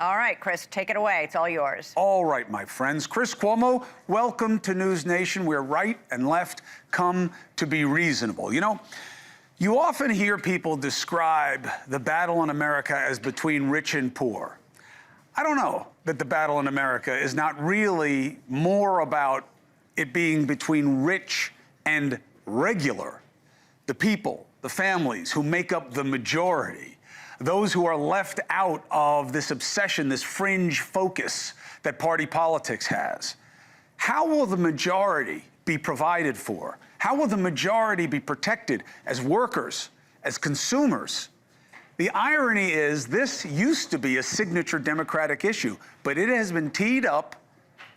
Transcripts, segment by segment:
All right, Chris, take it away. It's all yours. All right, my friends. Chris Cuomo, welcome to News Nation, where right and left come to be reasonable. You know, you often hear people describe the battle in America as between rich and poor. I don't know that the battle in America is not really more about it being between rich and regular, the people, the families who make up the majority, those who are left out of this obsession, this fringe focus that party politics has. How will the majority be provided for? How will the majority be protected as workers, as consumers? The irony is this used to be a signature Democratic issue, but it has been teed up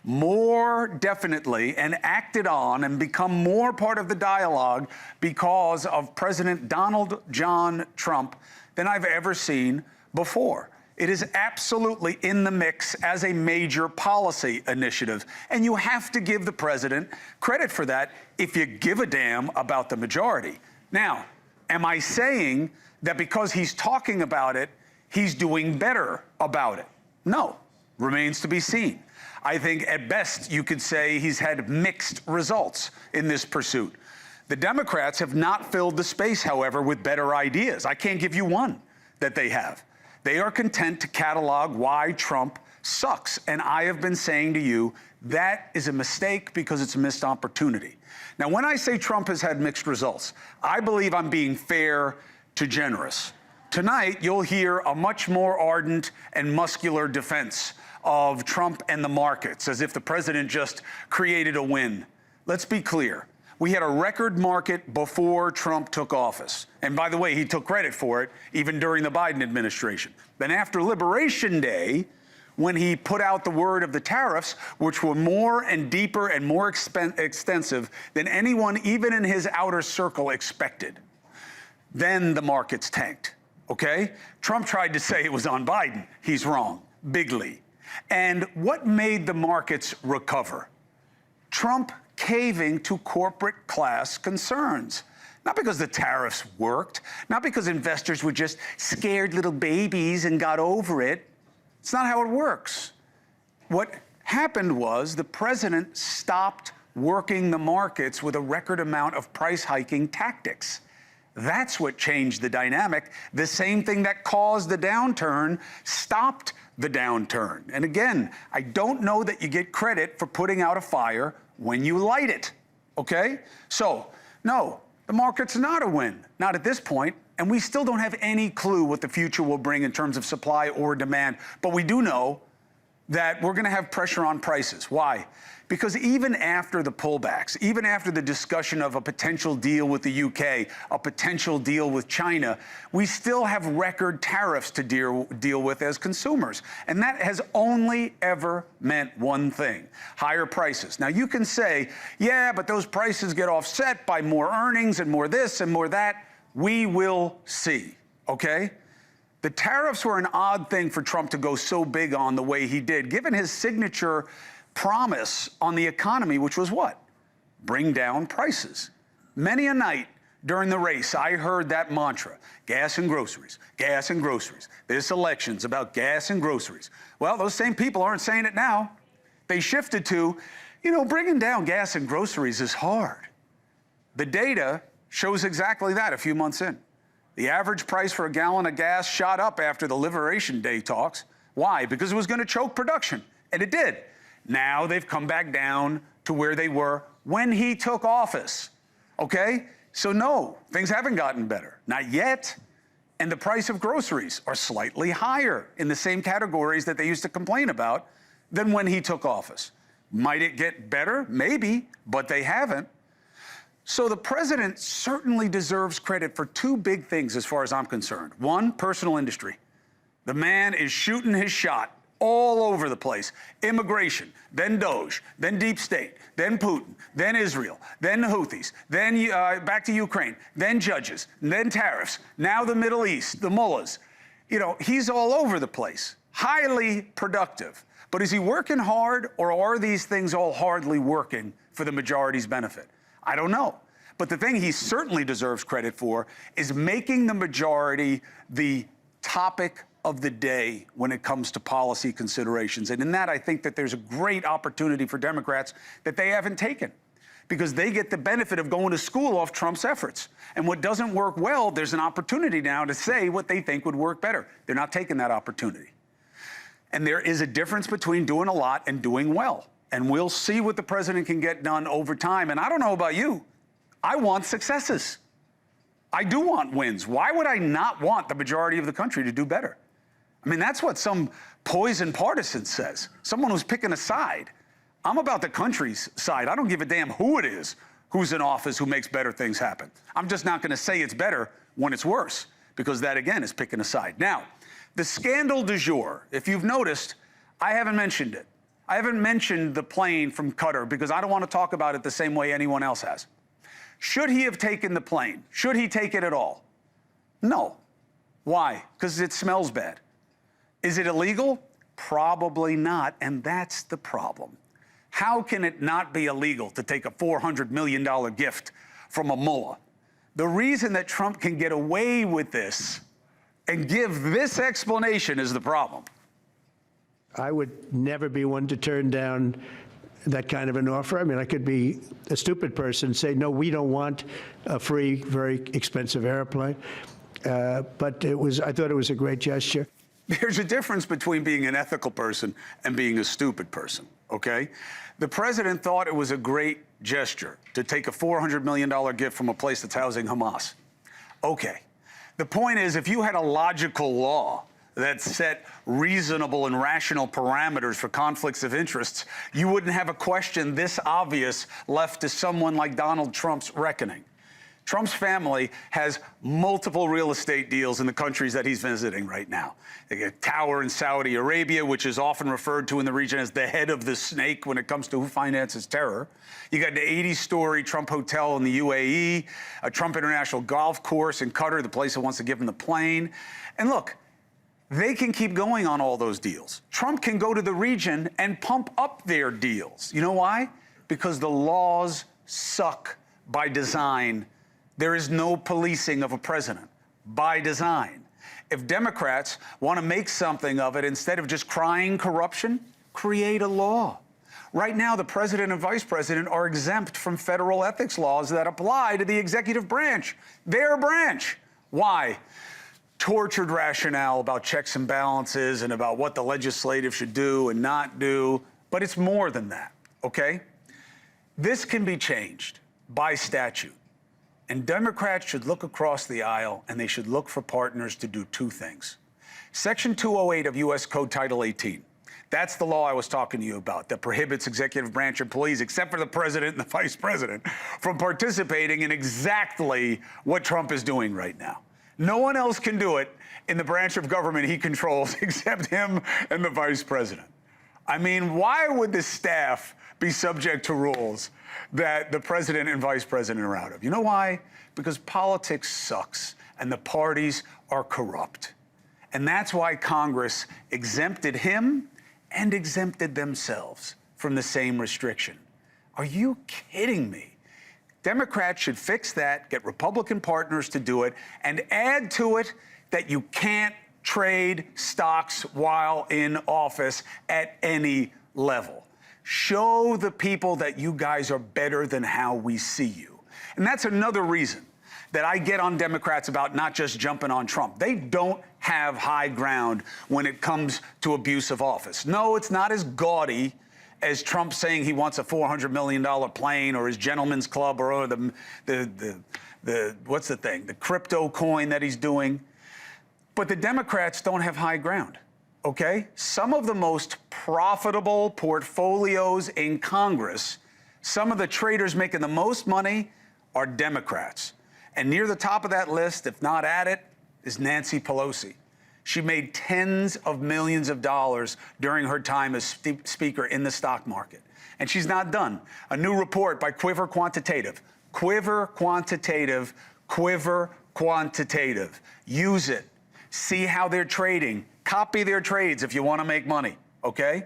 more definitely and acted on and become more part of the dialogue because of President Donald John Trump than I've ever seen before. It is absolutely in the mix as a major policy initiative. And you have to give the president credit for that if you give a damn about the majority. Now, am I saying that because he's talking about it, he's doing better about it? No, remains to be seen. I think at best you could say he's had mixed results in this pursuit. The Democrats have not filled the space, however, with better ideas. I can't give you one that they have. They are content to catalog why Trump sucks. And I have been saying to you, that is a mistake because it's a missed opportunity. Now, when I say Trump has had mixed results, I believe I'm being fair to generous. Tonight, you'll hear a much more ardent and muscular defense of Trump and the markets, as if the president just created a win. Let's be clear. We had a record market before Trump took office. And by the way, he took credit for it, even during the Biden administration. Then after Liberation Day, when he put out the word of the tariffs, which were more and deeper and more extensive than anyone, even in his outer circle, expected, then the markets tanked, okay? Trump tried to say it was on Biden. He's wrong, bigly. And what made the markets recover? Trump caving to corporate class concerns. Not because the tariffs worked, not because investors were just scared little babies and got over it. It's not how it works. What happened was the president stopped working the markets with a record amount of price hiking tactics. That's what changed the dynamic. The same thing that caused the downturn stopped the downturn. And again, I don't know that you get credit for putting out a fire when you light it, okay? So, no, the market's not a win, not at this point, and we still don't have any clue what the future will bring in terms of supply or demand, but we do know that we're gonna have pressure on prices. Why? Because even after the pullbacks, even after the discussion of a potential deal with the UK, a potential deal with China, we still have record tariffs to deal with as consumers. And that has only ever meant one thing: higher prices. Now, you can say, yeah, but those prices get offset by more earnings and more this and more that. We will see, okay? The tariffs were an odd thing for Trump to go so big on the way he did, given his signature promise on the economy, which was what? Bring down prices. Many a night during the race, I heard that mantra: gas and groceries, gas and groceries. This election's about gas and groceries. Well, those same people aren't saying it now. They shifted to, you know, bringing down gas and groceries is hard. The data shows exactly that a few months in. The average price for a gallon of gas shot up after the Liberation Day talks. Why? Because it was going to choke production, and it did. Now they've come back down to where they were when he took office, okay? So no, things haven't gotten better, not yet. And the price of groceries are slightly higher in the same categories that they used to complain about than when he took office. Might it get better? Maybe, but they haven't. So the president certainly deserves credit for two big things as far as I'm concerned. One, personal industry. The man is shooting his shot all over the place. Immigration, then Doge, then deep state, then Putin, then Israel, then the Houthis, then back to Ukraine, then judges, then tariffs, now the Middle East, the mullahs. You know, he's all over the place, highly productive. But is he working hard, or are these things all hardly working for the majority's benefit? I don't know. But the thing he certainly deserves credit for is making the majority the topic of the day when it comes to policy considerations. And in that, I think that there's a great opportunity for Democrats that they haven't taken, because they get the benefit of going to school off Trump's efforts. And what doesn't work well, there's an opportunity now to say what they think would work better. They're not taking that opportunity. And there is a difference between doing a lot and doing well. And we'll see what the president can get done over time. And I don't know about you, I want successes. I do want wins. Why would I not want the majority of the country to do better? I mean, that's what some poison partisan says, someone who's picking a side. I'm about the country's side. I don't give a damn who it is who's in office who makes better things happen. I'm just not going to say it's better when it's worse, because that, again, is picking a side. Now, the scandal du jour, if you've noticed, I haven't mentioned it. I haven't mentioned the plane from Qatar because I don't want to talk about it the same way anyone else has. Should he have taken the plane? Should he take it at all? No. Why? Because it smells bad. Is it illegal? Probably not, and that's the problem. How can it not be illegal to take a $400 million gift from a mullah? The reason that Trump can get away with this and give this explanation is the problem. I would never be one to turn down that kind of an offer. I mean, I could be a stupid person and say, no, we don't want a free, very expensive airplane. But I thought it was a great gesture. There's a difference between being an ethical person and being a stupid person, okay? The president thought it was a great gesture to take a $400 million gift from a place that's housing Hamas. Okay. The point is, if you had a logical law that set reasonable and rational parameters for conflicts of interests, you wouldn't have a question this obvious left to someone like Donald Trump's reckoning. Trump's family has multiple real estate deals in the countries that he's visiting right now. They get a tower in Saudi Arabia, which is often referred to in the region as the head of the snake when it comes to who finances terror. You got an 80-story Trump hotel in the UAE, a Trump International golf course in Qatar, the place that wants to give him the plane. And look, they can keep going on all those deals. Trump can go to the region and pump up their deals. You know why? Because the laws suck by design. There is no policing of a president by design. If Democrats want to make something of it, instead of just crying corruption, create a law. Right now, the president and vice president are exempt from federal ethics laws that apply to the executive branch, their branch. Why? Tortured rationale about checks and balances and about what the legislative should do and not do. But it's more than that, okay? This can be changed by statute. And Democrats should look across the aisle and they should look for partners to do two things. Section 208 of U.S. Code Title 18. That's the law I was talking to you about that prohibits executive branch employees, except for the president and the vice president, from participating in exactly what Trump is doing right now. No one else can do it in the branch of government he controls except him and the vice president. I mean, why would the staff be subject to rules that the president and vice president are out of? You know why? Because politics sucks and the parties are corrupt. And that's why Congress exempted him and exempted themselves from the same restriction. Are you kidding me? Democrats should fix that, get Republican partners to do it, and add to it that you can't trade stocks while in office at any level. Show the people that you guys are better than how we see you. And that's another reason that I get on Democrats about not just jumping on Trump. They don't have high ground when it comes to abuse of office. No, it's not as gaudy as Trump saying he wants a $400 million plane or his gentleman's club or the what's the thing, the crypto coin that he's doing. But the Democrats don't have high ground, okay? Some of the most profitable portfolios in Congress, some of the traders making the most money are Democrats. And near the top of that list, if not at it, is Nancy Pelosi. She made tens of millions of dollars during her time as Speaker in the stock market. And she's not done. A new report by Quiver Quantitative. Quiver Quantitative, Quiver Quantitative. Use it. See how they're trading. Copy their trades if you want to make money, okay?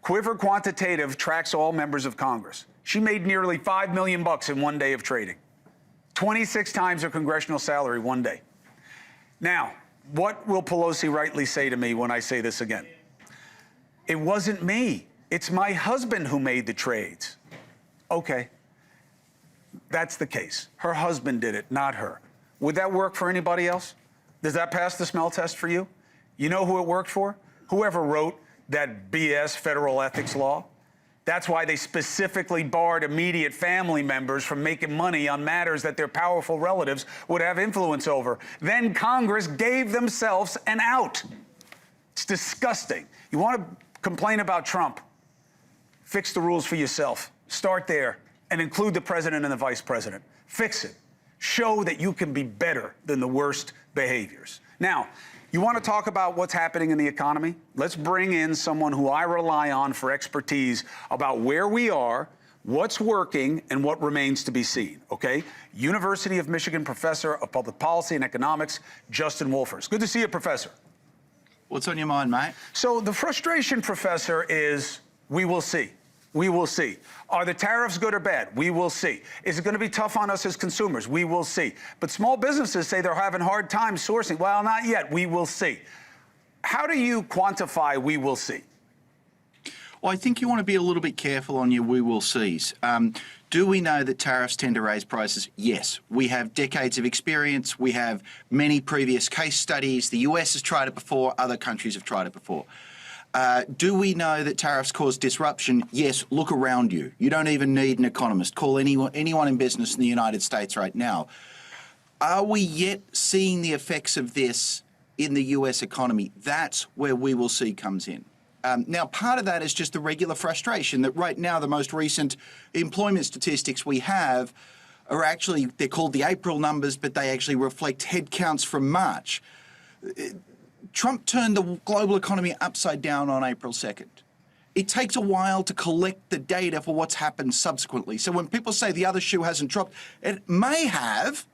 Quiver Quantitative tracks all members of Congress. She made nearly $5 million in one day of trading. 26 times her congressional salary one day. Now, What will Pelosi rightly say to me when I say this again? It wasn't me. It's my husband who made the trades. Okay. That's the case. Her husband did it, not her. Would that work for anybody else? Does that pass the smell test for you? You know who it worked for? Whoever wrote that BS federal ethics law. That's why they specifically barred immediate family members from making money on matters that their powerful relatives would have influence over. Then Congress gave themselves an out. It's disgusting. You want to complain about Trump? Fix the rules for yourself. Start there and include the president and the vice president. Fix it. Show that you can be better than the worst behaviors. Now, you want to talk about what's happening in the economy? Let's bring in someone who I rely on for expertise about where we are, what's working, and what remains to be seen, okay? University of Michigan professor of public policy and economics, Justin Wolfers. Good to see you, Professor. What's on your mind, mate? So the frustration, Professor, is we will see. We will see. Are the tariffs good or bad? We will see. Is it going to be tough on us as consumers? We will see. But small businesses say they're having hard time sourcing. Well, not yet. We will see. How do you quantify we will see? Well, I think you want to be a little bit careful on your we will sees. Do we know that tariffs tend to raise prices? Yes. We have decades of experience. We have many previous case studies. The US has tried it before. Other countries have tried it before. Do we know that tariffs cause disruption? Yes, look around you. You don't even need an economist. Call anyone in business in the United States right now. Are we yet seeing the effects of this in the US economy? That's where we will see comes in. Now, part of that is just the regular frustration that right now the most recent employment statistics we have are actually, they're called the April numbers, but they actually reflect headcounts from March. Trump turned the global economy upside down on April 2nd. It takes a while to collect the data for what's happened subsequently. So when people say the other shoe hasn't dropped, it may have,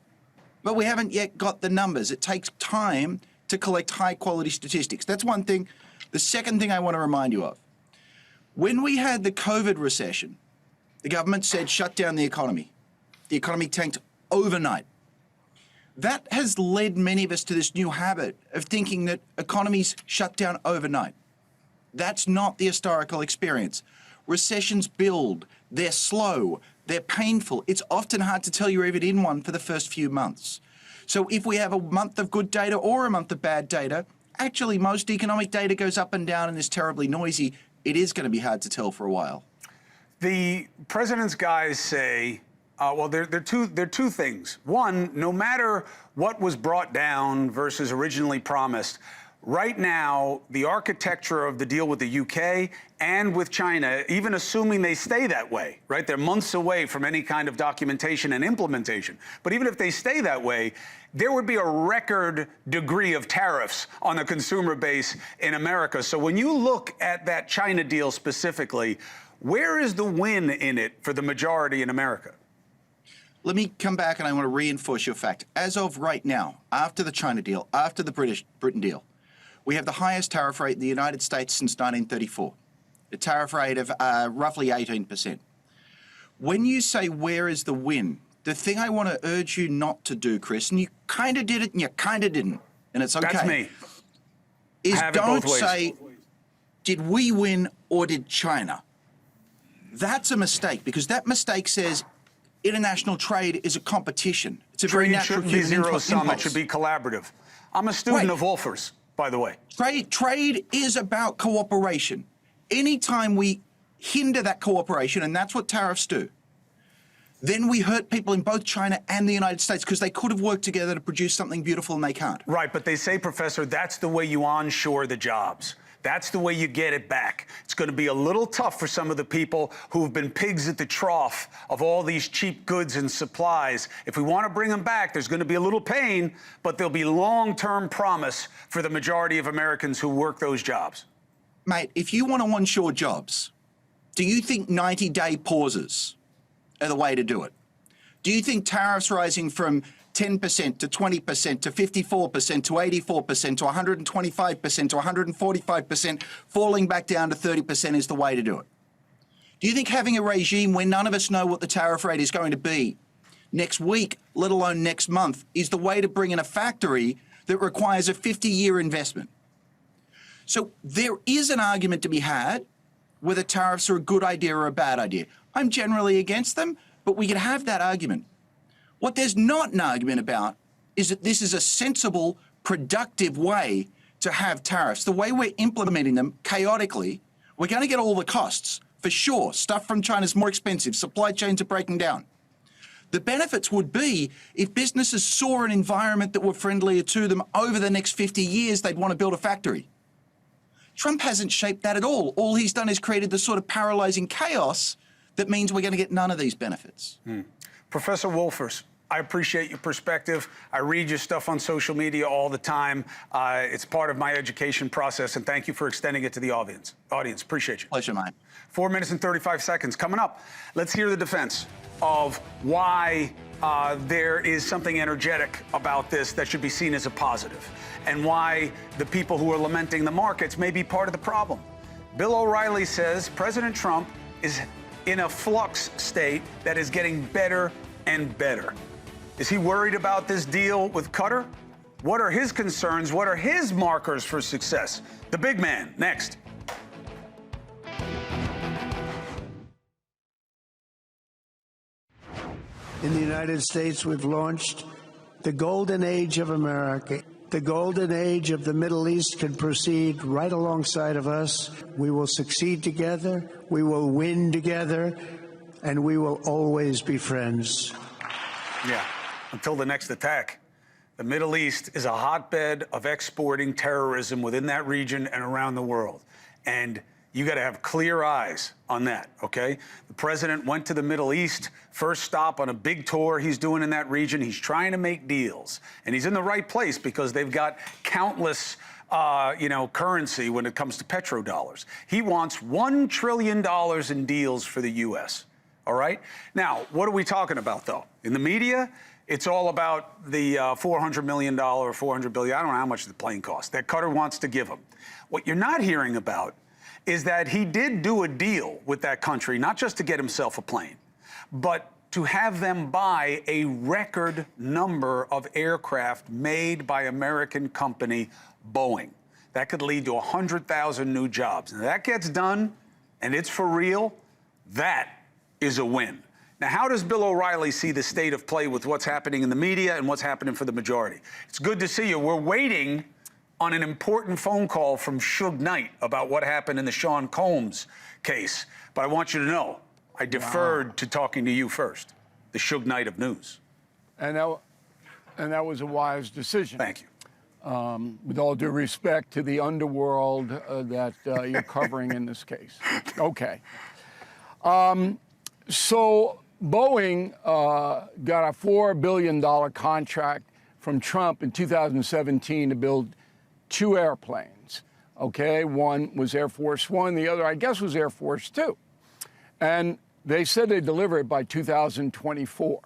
but we haven't yet got the numbers. It takes time to collect high-quality statistics. That's one thing. The second thing I want to remind you of, when we had the COVID recession, the government said shut down the economy. The economy tanked overnight. That has led many of us to this new habit of thinking that economies shut down overnight. That's not the historical experience. Recessions build, they're slow, they're painful. It's often hard to tell you're even in one for the first few months. So if we have a month of good data or a month of bad data, actually most economic data goes up and down and is terribly noisy. It is going to be hard to tell for a while. The president's guys say, well, there are two things. One, no matter what was brought down versus originally promised, right now, the architecture of the deal with the UK and with China, even assuming they stay that way, right? They're months away from any kind of documentation and implementation. But even if they stay that way, there would be a record degree of tariffs on the consumer base in America. So when you look at that China deal specifically, where is the win in it for the majority in America? Let me come back and I want to reinforce your fact. As of right now, after the China deal, after the Britain deal, we have the highest tariff rate in the United States since 1934, a tariff rate of roughly 18%. When you say where is the win, the thing I want to urge you not to do, Chris, and you kind of did it and you kind of didn't, and it's okay. That's me. Is don't say, did we win or did China? That's a mistake because that mistake says international trade is a competition. It's a very natural human impulse. Trade shouldn't be zero-sum. It should be collaborative. I'm a student of Wolfers, by the way. Trade is about cooperation. Anytime we hinder that cooperation, and that's what tariffs do, then we hurt people in both China and the United States because they could have worked together to produce something beautiful and they can't. Right, but they say, Professor, that's the way you onshore the jobs. That's the way you get it back. It's going to be a little tough for some of the people who've been pigs at the trough of all these cheap goods and supplies. If we want to bring them back, there's going to be a little pain, but there'll be long-term promise for the majority of Americans who work those jobs. Mate, if you want to onshore jobs, do you think 90-day pauses are the way to do it? Do you think tariffs rising from 10% to 20% to 54% to 84% to 125% to 145%, falling back down to 30% is the way to do it? Do you think having a regime where none of us know what the tariff rate is going to be next week, let alone next month, is the way to bring in a factory that requires a 50-year investment. So there is an argument to be had whether tariffs are a good idea or a bad idea. I'm generally against them, but we can have that argument. What there's not an argument about is that this is a sensible, productive way to have tariffs. The way we're implementing them chaotically, we're going to get all the costs, for sure. Stuff from China is more expensive. Supply chains are breaking down. The benefits would be if businesses saw an environment that were friendlier to them over the next 50 years, they'd want to build a factory. Trump hasn't shaped that at all. All he's done is created the sort of paralyzing chaos that means we're going to get none of these benefits. Professor Wolfers, I appreciate your perspective. I read your stuff on social media all the time. It's part of my education process, and thank you for extending it to the audience. Appreciate you. Pleasure, mate. 4 minutes and 35 seconds. Coming up, let's hear the defense of why there is something energetic about this that should be seen as a positive, and why the people who are lamenting the markets may be part of the problem. Bill O'Reilly says President Trump is in a flux state that is getting better and better. Is he worried about this deal with Qatar? What are his concerns? What are his markers for success? The big man, next. In the United States, we've launched the golden age of America. The golden age of the Middle East can proceed right alongside of us. We will succeed together, we will win together, and we will always be friends. Yeah, until the next attack. The Middle East is a hotbed of exporting terrorism within that region and around the world. And you got to have clear eyes on that, okay? The president went to the Middle East, first stop on a big tour he's doing in that region. He's trying to make deals. And he's in the right place because they've got countless, currency when it comes to petrodollars. He wants $1 trillion in deals for the U.S., all right? Now, what are we talking about, though? In the media, it's all about the $400 million or $400 billion. I don't know how much the plane costs that Qatar wants to give him. What you're not hearing about is that he did do a deal with that country, not just to get himself a plane, but to have them buy a record number of aircraft made by American company Boeing. That could lead to 100,000 new jobs. And if that gets done, and it's for real, that is a win. Now, how does Bill O'Reilly see the state of play with what's happening in the media and what's happening for the majority? It's good to see you. We're waiting on an important phone call from Suge Knight about what happened in the Sean Combs case. But I want you to know, I deferred to talking to you first, the Suge Knight of news. And that was a wise decision. Thank you. With all due respect to the underworld that you're covering in this case. Okay. So Boeing got a $4 billion contract from Trump in 2017 to build 2 airplanes. Okay, one was Air Force One, the other, I guess, was Air Force Two. And they said they'd deliver it by 2024.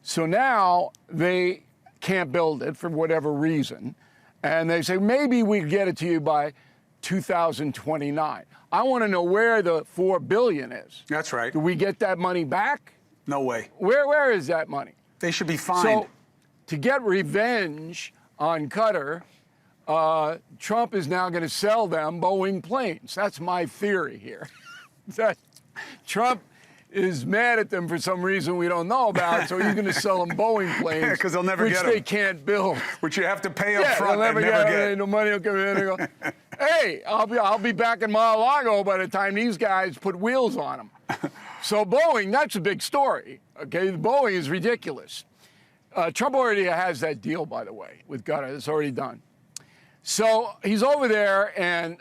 So now they can't build it for whatever reason. And they say, maybe we can get it to you by 2029. I want to know where the $4 billion is. That's right. Do we get that money back? No way. Where is that money? They should be fined. So to get revenge on Qatar, Trump is now going to sell them Boeing planes. That's my theory here. That Trump is mad at them for some reason we don't know about, so he's going to sell them Boeing planes, because they'll never which get they them. Can't build. Which you have to pay up Yeah, front they'll and never never get. get. No money will come in and go, hey, I'll be back in Mar-a-Lago by the time these guys put wheels on them. So Boeing, that's a big story. Okay, Boeing is ridiculous. Trump already has that deal, by the way, with Qatar. It's already done. So he's over there, and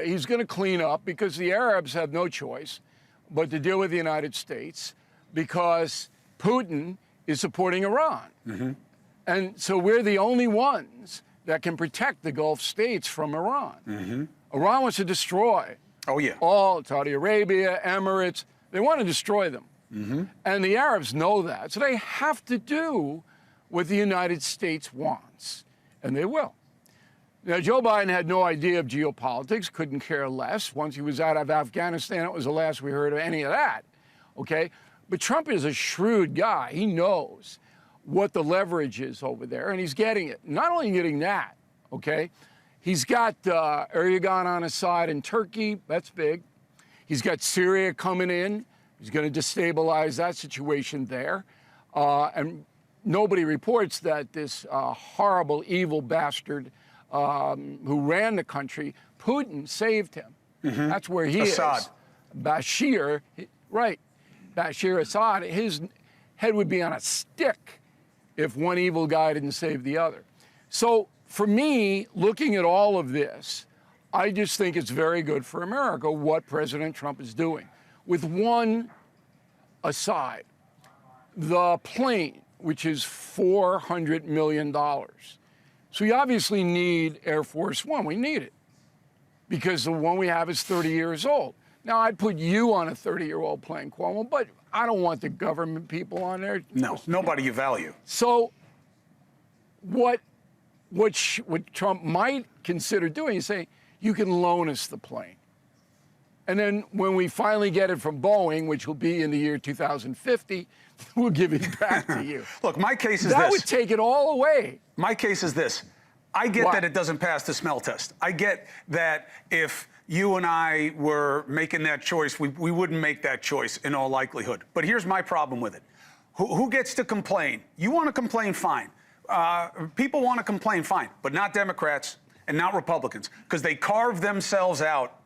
he's going to clean up because the Arabs have no choice but to deal with the United States because Putin is supporting Iran. Mm-hmm. And so we're the only ones that can protect the Gulf states from Iran. Mm-hmm. Iran wants to destroy all Saudi Arabia, Emirates. They want to destroy them. Mm-hmm. And the Arabs know that. So they have to do what the United States wants, and they will. Now, Joe Biden had no idea of geopolitics, couldn't care less. Once he was out of Afghanistan, it was the last we heard of any of that, okay? But Trump is a shrewd guy. He knows what the leverage is over there, and he's getting it. Not only getting that, okay, he's got Erdogan on his side in Turkey. That's big. He's got Syria coming in. He's going to destabilize that situation there. And nobody reports that this horrible, evil bastard who ran the country, Putin, saved him. That's where he Assad. is. Bashir, right. Bashir Assad, his head would be on a stick if one evil guy didn't save the other. So for me, looking at all of this, I just think it's very good for America what President Trump is doing. With one aside, the plane, which is $400 million. So we obviously need Air Force One. We need it because the one we have is 30 years old. Now, I'd put you on a 30-year-old plane, Cuomo, but I don't want the government people on there. No, nobody you value. So what Trump might consider doing is say, you can loan us the plane. And then when we finally get it from Boeing, which will be in the year 2050, we'll give it back to you. Look, my case is that this. would take it all away. My case is this. I get What? that it doesn't pass the smell test. I get that if you and I were making that choice, we wouldn't make that choice in all likelihood. But here's my problem with it. Who gets to complain? You want to complain, fine. People want to complain, fine, but not Democrats and not Republicans, because they carved themselves out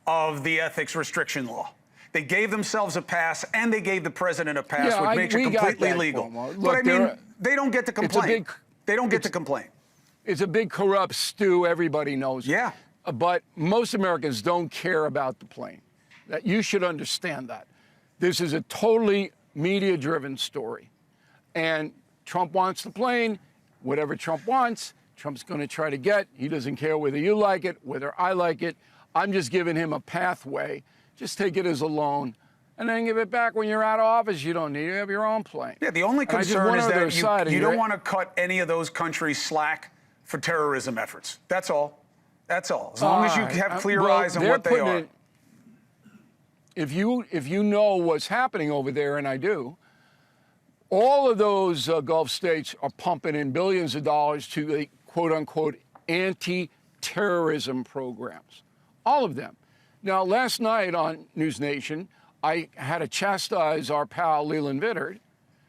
of the ethics restriction law. They gave themselves a pass, and they gave the president a pass, Yeah, which makes it we got completely that, legal. Cuomo. But Look, I mean, they don't get to complain. They don't get to complain. It's a big corrupt stew. Everybody knows. Yeah. But most Americans don't care about the plane. That you should understand that. This is a totally media-driven story. And Trump wants the plane. Whatever Trump wants, Trump's going to try to get. He doesn't care whether you like it, whether I like it. I'm just giving him a pathway. Just take it as a loan. And then give it back when you're out of office. You don't need it. You have your own plane. Yeah, the only And I just concern want is other that side of you your- don't want to cut any of those countries slack for terrorism efforts. That's all. That's all. As long as you have clear Well, eyes on they're what they putting are. it- if you know what's happening over there, and I do, all of those Gulf states are pumping in billions of dollars to the quote-unquote anti-terrorism programs. All of them. Now, last night on NewsNation, I had to chastise our pal Leland Vittert,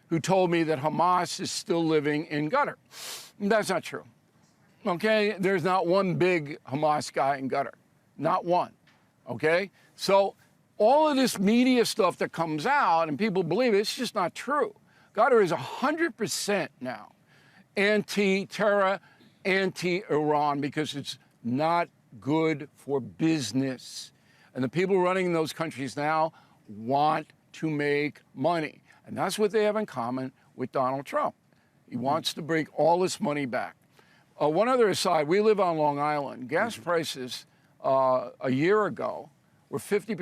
who told me that Hamas is still living in Qatar. That's not true. Okay? There's not one big Hamas guy in Qatar. Not one. Okay? So all of this media stuff that comes out and people believe it, it's just not true. Qatar is 100% now anti-terror, anti-Iran, because it's not good for business. And the people running those countries now want to make money. And that's what they have in common with Donald Trump. He wants to bring all this money back. One other aside, we live on Long Island. Gas prices a year ago were 50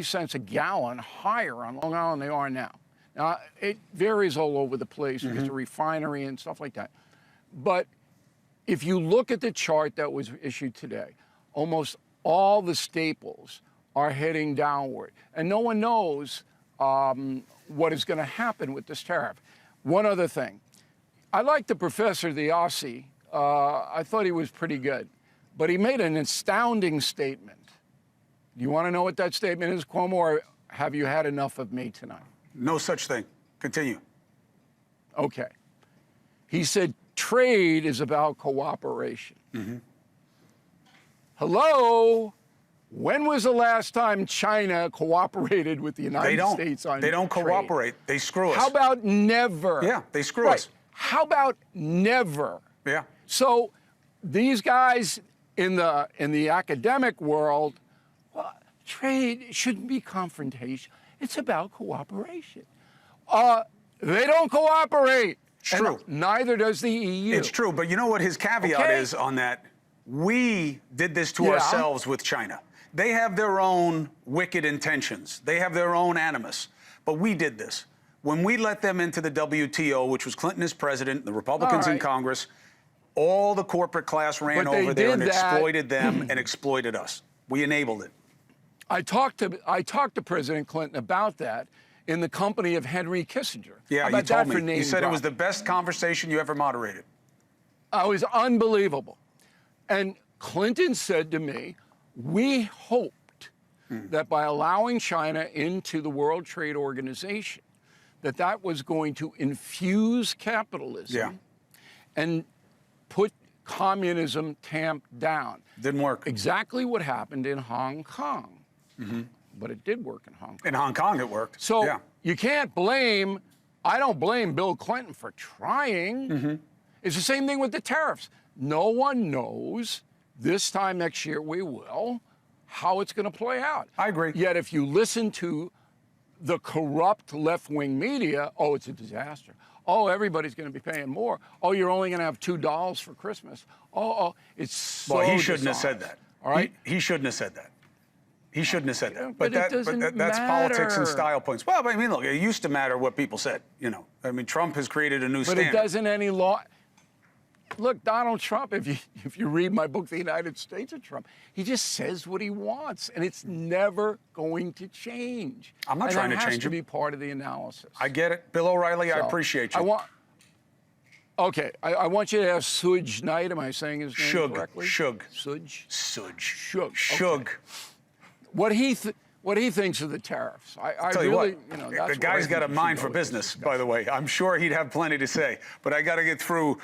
cents a gallon higher on Long Island than they are now. Now, it varies all over the place because of refinery and stuff like that. But if you look at the chart that was issued today, almost all the staples are heading downward. And no one knows what is going to happen with this tariff. One other thing. I like the professor, the Aussie. I thought he was pretty good. But he made an astounding statement. Do you want to know what that statement is, Cuomo, or have you had enough of me tonight? No such thing. Continue. Okay. He said trade is about cooperation. Hello? When was the last time China cooperated with the United States on trade? They don't cooperate. They screw us. How about never? Yeah, they screw us. How about never? Yeah. So these guys in the academic world, well, trade shouldn't be confrontation. It's about cooperation. They don't cooperate. It's And true. neither does the EU. It's true, but you know what his caveat Okay. is on that? We did this to Yeah. ourselves with China. They have their own wicked intentions. They have their own animus. But we did this. When we let them into the WTO, which was Clinton as president, the Republicans in right. Congress, all the corporate class ran But they over there and did that. exploited them and exploited us. We enabled it. I talked to President Clinton about that in the company of Henry Kissinger. Yeah, How you about told that for me. name You said it was the dropping? best conversation you ever moderated. It was unbelievable. And Clinton said to me, we hoped that by allowing China into the World Trade Organization, that was going to infuse capitalism and put communism tamped down. Didn't work. Exactly what happened in Hong Kong. But it did work in Hong Kong. In Hong Kong, it worked. So yeah. you can't blame, I don't blame Bill Clinton for trying. It's the same thing with the tariffs. No one knows, this time next year we will, how it's going to play out. I agree. Yet if you listen to the corrupt left-wing media, oh, it's a disaster. Oh, everybody's going to be paying more. Oh, you're only going to have $2 for Christmas. Oh, it's so Well, he shouldn't have said dishonest. that. All right? He shouldn't have said that. He shouldn't have said that. But it doesn't that's politics and matter. style points. Well, I mean, look, it used to matter what people said, you know. I mean, Trump has created a new But standard. it doesn't any law. Look, Donald Trump, if you read my book, The United States of Trump, he just says what he wants, and it's never going to change. I'm not trying to that change has to him. be part of the analysis. I get it. Bill O'Reilly, I So, appreciate you. I want you to ask Suge Knight. Am I saying his name Suge. correctly? Suge. Suge. Suge. Suge. Suge. Okay. What he thinks of the tariffs. I Tell you really, what, that's the where I guy's think got a we should mind go for with this business, discussion. by the way. I'm sure he'd have plenty to say, but I got to get through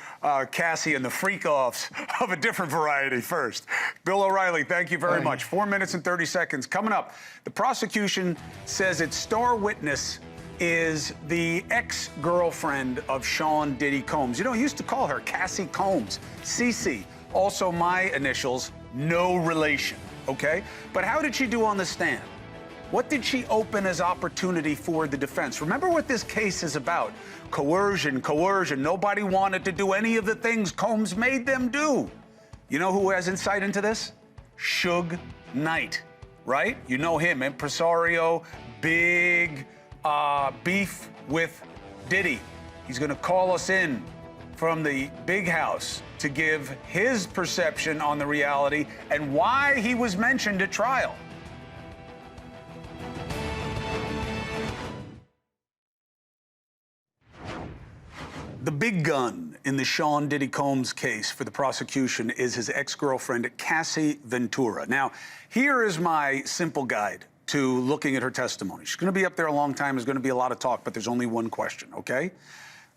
Cassie and the freak-offs of a different variety first. Bill O'Reilly, thank you very much. 4 minutes and 30 seconds. Coming up, the prosecution says its star witness is the ex-girlfriend of Sean Diddy Combs. You know, he used to call her Cassie Combs, CC. Also my initials, no relation, okay? But how did she do on the stand? What did she open as opportunity for the defense? Remember what this case is about. Coercion, coercion. Nobody wanted to do any of the things Combs made them do. You know who has insight into this? Suge Knight, right? You know him, impresario, big beef with Diddy. He's going to call us in from the big house to give his perception on the reality and why he was mentioned at trial. The big gun in the Sean Diddy Combs case for the prosecution is his ex-girlfriend, Cassie Ventura. Now, here is my simple guide to looking at her testimony. She's going to be up there a long time. There's going to be a lot of talk, but there's only one question, okay?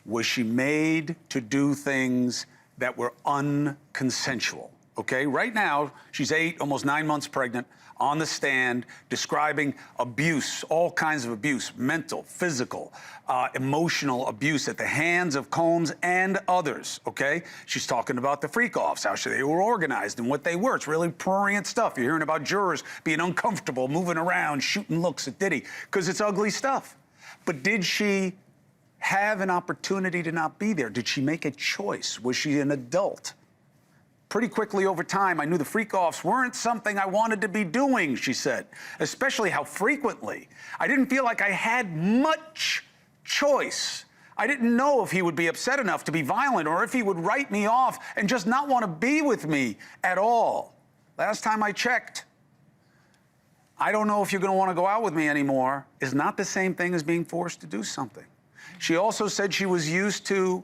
Was she made to do things that were unconsensual? Okay, right now, she's 8, almost 9 months pregnant, on the stand, describing abuse, all kinds of abuse, mental, physical, emotional abuse at the hands of Combs and others, okay? She's talking about the freak-offs, how they were organized and what they were. It's really prurient stuff. You're hearing about jurors being uncomfortable, moving around, shooting looks at Diddy, because it's ugly stuff. But did she have an opportunity to not be there? Did she make a choice? Was she an adult? Pretty quickly over time, I knew the freak-offs weren't something I wanted to be doing, she said, especially how frequently. I didn't feel like I had much choice. I didn't know if he would be upset enough to be violent or if he would write me off and just not want to be with me at all. Last time I checked, I don't know if you're going to want to go out with me anymore is not the same thing as being forced to do something. She also said she was used to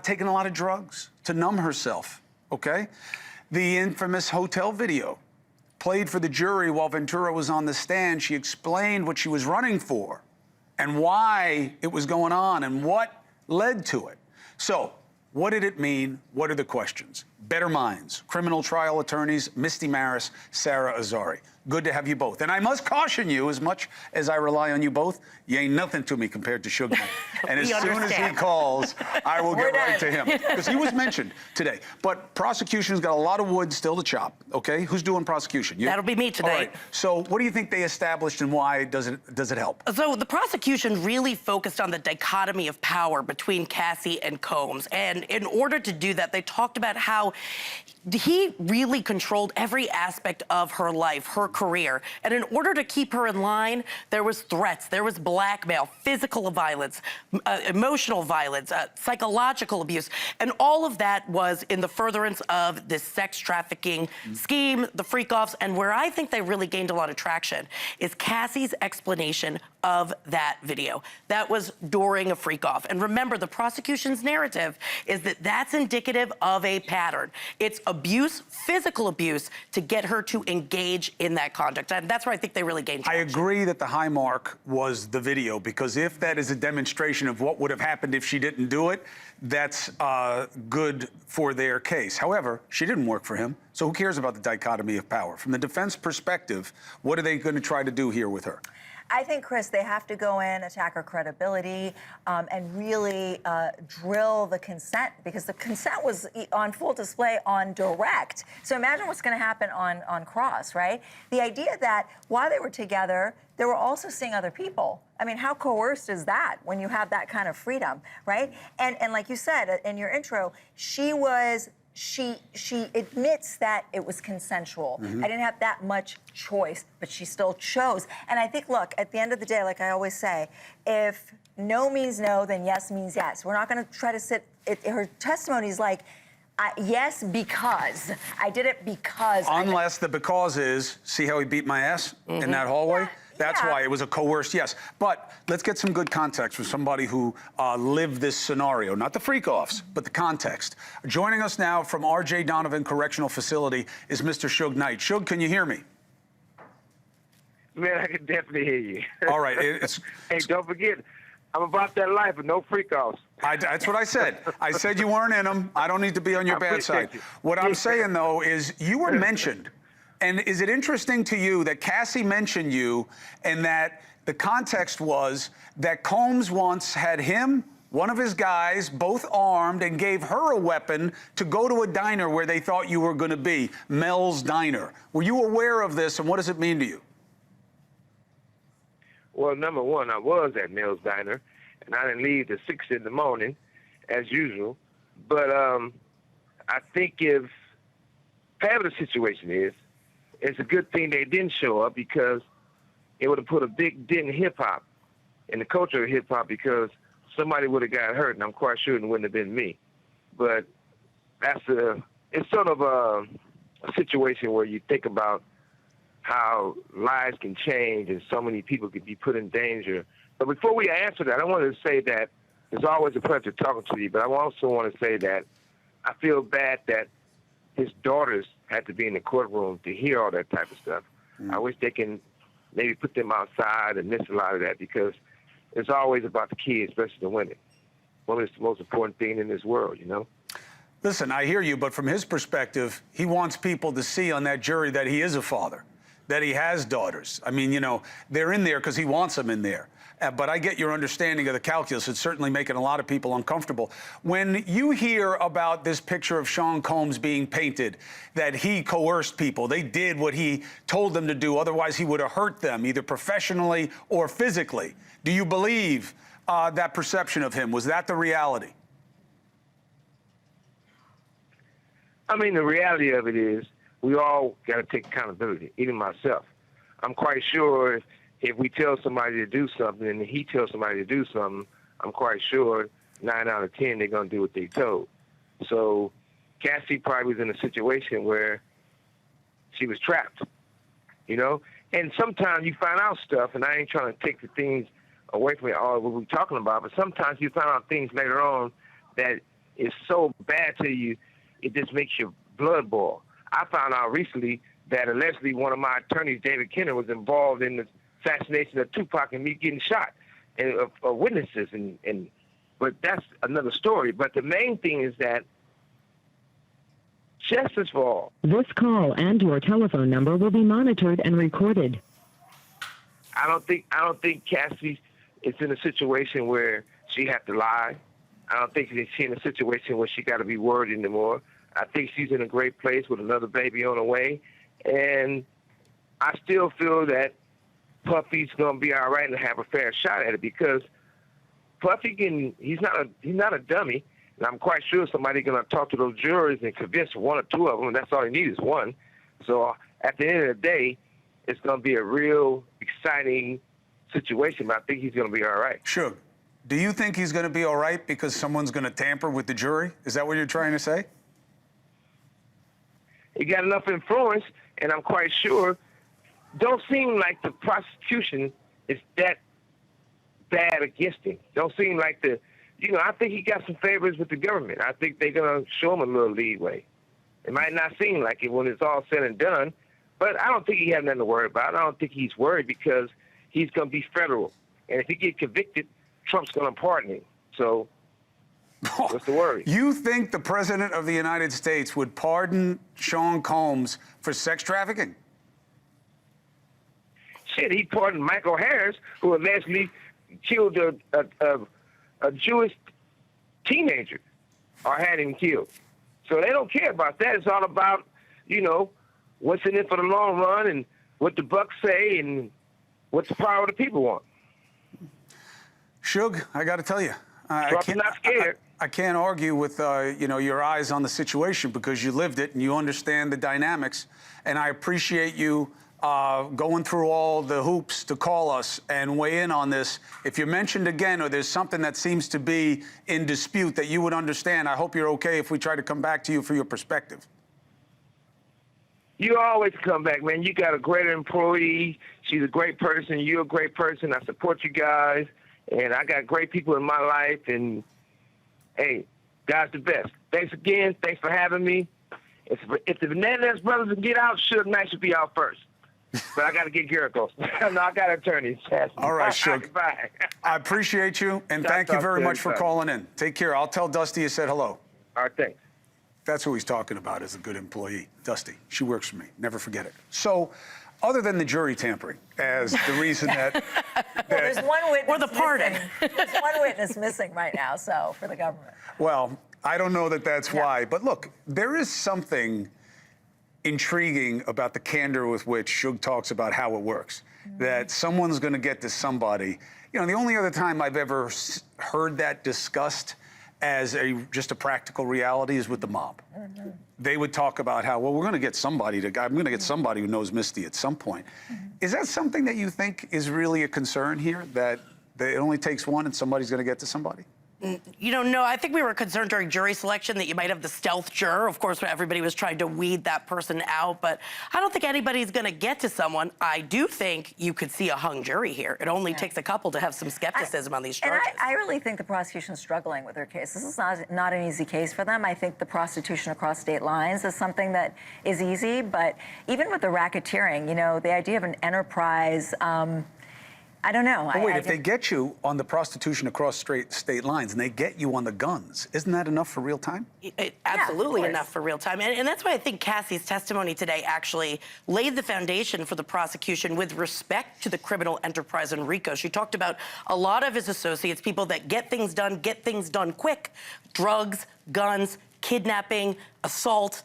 taking a lot of drugs to numb herself. Okay? The infamous hotel video played for the jury while Ventura was on the stand. She explained what she was running for and why it was going on and what led to it. So, what did it mean? What are the questions? Better minds, criminal trial attorneys, Misty Marris, Sara Azari. Good to have you both. And I must caution you, as much as I rely on you both, you ain't nothing to me compared to Suge Knight. And as soon as he calls, I will get right to him. Because he was mentioned today. But prosecution's got a lot of wood still to chop, okay? Who's doing prosecution? You? That'll be me today. All right. So what do you think they established and why does it help? So the prosecution really focused on the dichotomy of power between Cassie and Combs. And in order to do that, they talked about how he really controlled every aspect of her life, her career. And in order to keep her in line, there was threats, there was blackmail, physical violence, emotional violence, psychological abuse. And all of that was in the furtherance of this sex trafficking scheme, the freak-offs. And where I think they really gained a lot of traction is Cassie's explanation of that video. That was during a freak-off. And remember, the prosecution's narrative is that that's indicative of a pattern. It's abuse, physical abuse, to get her to engage in that conduct. And that's where I think they really gained traction. I agree that the high mark was the video, because if that is a demonstration of what would have happened if she didn't do it, that's good for their case. However, she didn't work for him, so who cares about the dichotomy of power? From the defense perspective, what are they going to try to do here with her? I think, Chris, they have to go in, attack her credibility, and really drill the consent, because the consent was on full display on direct. So imagine what's going to happen on cross, right? The idea that while they were together, they were also seeing other people. I mean, how coerced is that when you have that kind of freedom, right? And like you said in your intro, she admits that it was consensual. I didn't have that much choice, but she still chose. And I think, look, at the end of the day, like I always say, if no means no, then yes means yes. We're not going to try to sit. Her testimony is like, yes, because. I did it because. Unless the because is, see how he beat my ass in that hallway? Yeah. That's why it was a coerced yes. But let's get some good context from somebody who lived this scenario. Not the freak-offs, but the context. Joining us now from R.J. Donovan Correctional Facility is Mr. Suge Knight. Suge, can you hear me? Man, I can definitely hear you. All right. Hey, don't forget, I'm about that life with no freak-offs. That's what I said. I said you weren't in them. I don't need to be on your bad side. What I'm saying, though, is you were mentioned. And is it interesting to you that Cassie mentioned you and that the context was that Combs once had him, one of his guys, both armed, and gave her a weapon to go to a diner where they thought you were going to be, Mel's Diner. Were you aware of this, and what does it mean to you? Well, number one, I was at Mel's Diner, and I didn't leave till 6 in the morning, as usual. But I think if whatever the situation is, it's a good thing they didn't show up, because it would have put a big dent in hip-hop, in the culture of hip-hop, because somebody would have got hurt, and I'm quite sure it wouldn't have been me. But it's sort of a situation where you think about how lives can change and so many people could be put in danger. But before we answer that, I wanted to say that it's always a pleasure talking to you, but I also want to say that I feel bad that his daughters had to be in the courtroom to hear all that type of stuff. I wish they can maybe put them outside and miss a lot of that, because it's always about the kids, especially the women. Women is the most important thing in this world, you know? Listen, I hear you, but from his perspective, he wants people to see on that jury that he is a father, that he has daughters. I mean, you know, they're in there because he wants them in there. But I get your understanding of the calculus. It's certainly making a lot of people uncomfortable. When you hear about this picture of Sean Combs being painted, that he coerced people, they did what he told them to do, otherwise he would have hurt them, either professionally or physically. Do you believe that perception of him? Was that the reality? I mean, the reality of it is we all got to take accountability, even myself. I'm quite sure if we tell somebody to do something and he tells somebody to do something, I'm quite sure 9 out of 10 they're going to do what they told. So Cassie probably was in a situation where she was trapped, you know? And sometimes you find out stuff, and I ain't trying to take the things away from all what we're talking about, but sometimes you find out things later on that is so bad to you, it just makes your blood boil. I found out recently that allegedly one of my attorneys, David Kenner, was involved in the assassination of Tupac and me getting shot, and of witnesses, but that's another story. But the main thing is that justice for all. This call and your telephone number will be monitored and recorded. I don't think Cassie is in a situation where she has to lie. I don't think she's in a situation where she got to be worried anymore. I think she's in a great place with another baby on the way, and I still feel that Puffy's gonna be all right and have a fair shot at it, because Puffy he's not a dummy, And I'm quite sure somebody's going to talk to those jurors and convince one or two of them, and that's all you need is one. So at the end of the day, it's going to be a real exciting situation, but I think he's going to be all right. Suge, do you think he's going to be all right because someone's going to tamper with the jury? Is that what you're trying to say? He got enough influence, and I'm quite sure, don't seem like the prosecution is that bad against him. Don't seem like I think he got some favors with the government. I think they're going to show him a little leeway. It might not seem like it when it's all said and done, but I don't think he has nothing to worry about. I don't think he's worried because he's going to be federal. And if he gets convicted, Trump's going to pardon him. So what's the worry? You think the President of the United States would pardon Sean Combs for sex trafficking? Shit, he pardoned Michael Harris, who allegedly killed a Jewish teenager or had him killed. So they don't care about that. It's all about, what's in it for the long run and what the bucks say and what the power of the people want. Suge, I got to tell you, Trump's not scared. I can't argue with, your eyes on the situation because you lived it and you understand the dynamics. And I appreciate you going through all the hoops to call us and weigh in on this. If you're mentioned again or there's something that seems to be in dispute that you would understand, I hope you're okay if we try to come back to you for your perspective. You always come back, man. You got a great employee. She's a great person. You're a great person. I support you guys. And I got great people in my life. And, hey, God's the best. Thanks again. Thanks for having me. If the Menendez brothers can get out, Suge Knight should be out first. But I got to get Jericho. No, I got attorneys. All right, Suge. Bye. I appreciate you, and thank you very much for calling in. Take care. I'll tell Dusty you said hello. All right, thanks. That's who he's talking about as a good employee. Dusty. She works for me. Never forget it. So, other than the jury tampering as the reason that... There's one witness Or the pardon. There's one witness missing right now, so, for the government. Well, I don't know that that's why. But look, there is something intriguing about the candor with which Suge talks about how it works, that someone's going to get to somebody. The only other time I've ever heard that discussed as just a practical reality is with the mob. They would talk about how, well, I'm going to get somebody who knows Misty at some point. Is that something that you think is really a concern here, that it only takes one and somebody's going to get to somebody? No, I think we were concerned during jury selection that you might have the stealth juror. Of course, everybody was trying to weed that person out, but I don't think anybody's going to get to someone. I do think you could see a hung jury here. It only takes a couple to have some skepticism on these charges. And I really think the prosecution's struggling with their case. This is not an easy case for them. I think the prostitution across state lines is something that is easy, but even with the racketeering, the idea of an enterprise, I don't know. But wait, if they get you on the prostitution across state lines and they get you on the guns, isn't that enough for real time? Absolutely enough for real time. And that's why I think Cassie's testimony today actually laid the foundation for the prosecution with respect to the criminal enterprise in RICO. She talked about a lot of his associates, people that get things done quick, drugs, guns, kidnapping, assault,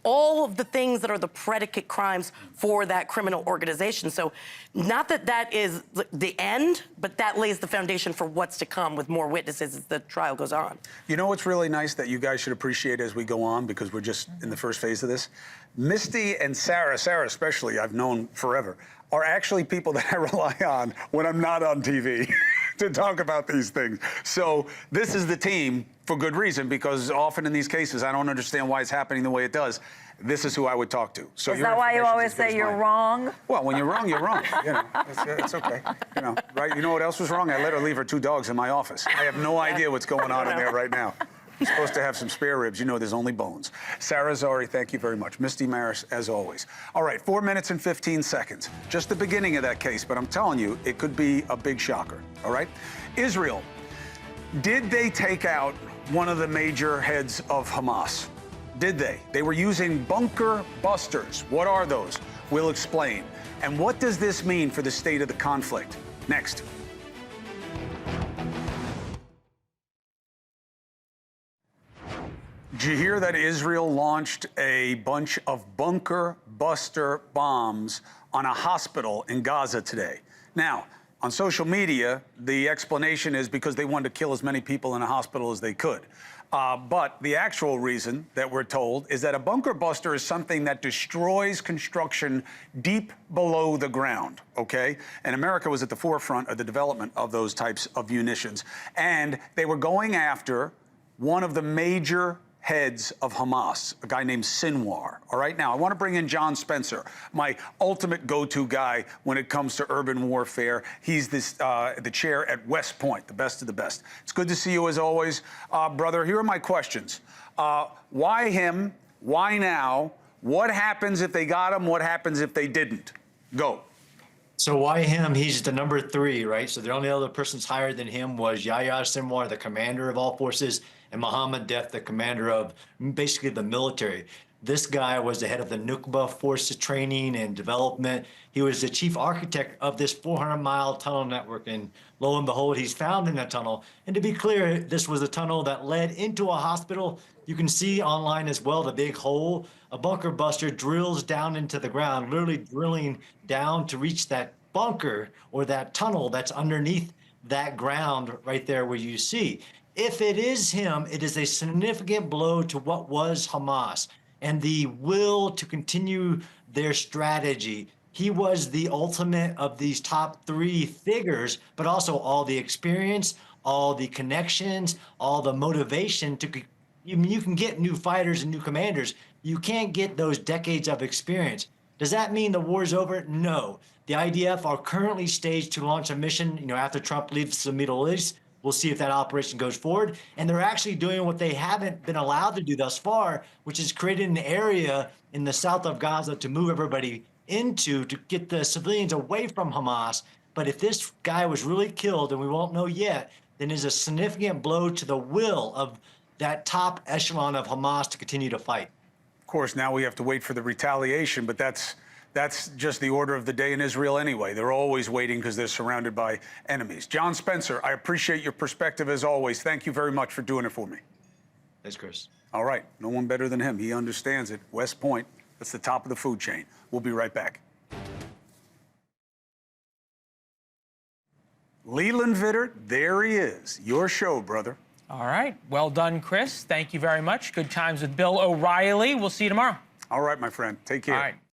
all of the things that are the predicate crimes for that criminal organization. So not that that is the end, but that lays the foundation for what's to come with more witnesses as the trial goes on. You know what's really nice that you guys should appreciate as we go on, because we're just in the first phase of this? Misty and Sara especially, I've known forever, are actually people that I rely on when I'm not on TV to talk about these things. So this is the team for good reason, because often in these cases, I don't understand why it's happening the way it does. This is who I would talk to. So is that why you always say you're wrong? Well, when you're wrong, you're wrong. It's okay. Right? You know what else was wrong? I let her leave her 2 dogs in my office. I have no idea what's going on in there right now. You're supposed to have some spare ribs. There's only bones. Sara, Azari, thank you very much. Misty, Marris, as always. All right, 4 minutes and 15 seconds. Just the beginning of that case, but I'm telling you, it could be a big shocker, all right? Israel, did they take out one of the major heads of Hamas? Did they? They were using bunker busters. What are those? We'll explain. And what does this mean for the state of the conflict? Next. Did you hear that Israel launched a bunch of bunker buster bombs on a hospital in Gaza today? Now, On social media, the explanation is because they wanted to kill as many people in a hospital as they could. But the actual reason that we're told is that a bunker buster is something that destroys construction deep below the ground, okay? And America was at the forefront of the development of those types of munitions. And they were going after one of the major heads of Hamas, a guy named Sinwar. All right, now I want to bring in John Spencer, my ultimate go-to guy when it comes to urban warfare. He's the chair at West Point, the best of the best. It's good to see you as always, brother. Here are my questions. Why him? Why now? What happens if they got him? What happens if they didn't? Go. So why him? He's the number 3, right? So the only other persons higher than him was Yahya Sinwar, the commander of all forces, and Mohammed Def, the commander of basically the military. This guy was the head of the Nukba forces training and development. He was the chief architect of this 400-mile tunnel network. And lo and behold, he's found in that tunnel. And to be clear, this was a tunnel that led into a hospital. You can see online as well the big hole. A bunker buster drills down into the ground, literally drilling down to reach that bunker or that tunnel that's underneath that ground right there where you see. If it is him, it is a significant blow to what was Hamas and the will to continue their strategy. He was the ultimate of these top 3 figures, but also all the experience, all the connections, all the motivation to. You can get new fighters and new commanders. You can't get those decades of experience. Does that mean the war's over? No. The IDF are currently staged to launch a mission, after Trump leaves the Middle East. We'll see if that operation goes forward. And they're actually doing what they haven't been allowed to do thus far, which is creating an area in the south of Gaza to move everybody into to get the civilians away from Hamas. But if this guy was really killed, and we won't know yet, then it's a significant blow to the will of that top echelon of Hamas to continue to fight. Of course, now we have to wait for the retaliation, but that's just the order of the day in Israel anyway. They're always waiting because they're surrounded by enemies. John Spencer, I appreciate your perspective as always. Thank you very much for doing it for me. Thanks, Chris. All right, no one better than him. He understands it. West Point, that's the top of the food chain. We'll be right back. Leland Vittert, there he is. Your show, brother. All right. Well done, Chris. Thank you very much. Good times with Bill O'Reilly. We'll see you tomorrow. All right, my friend. Take care. All right.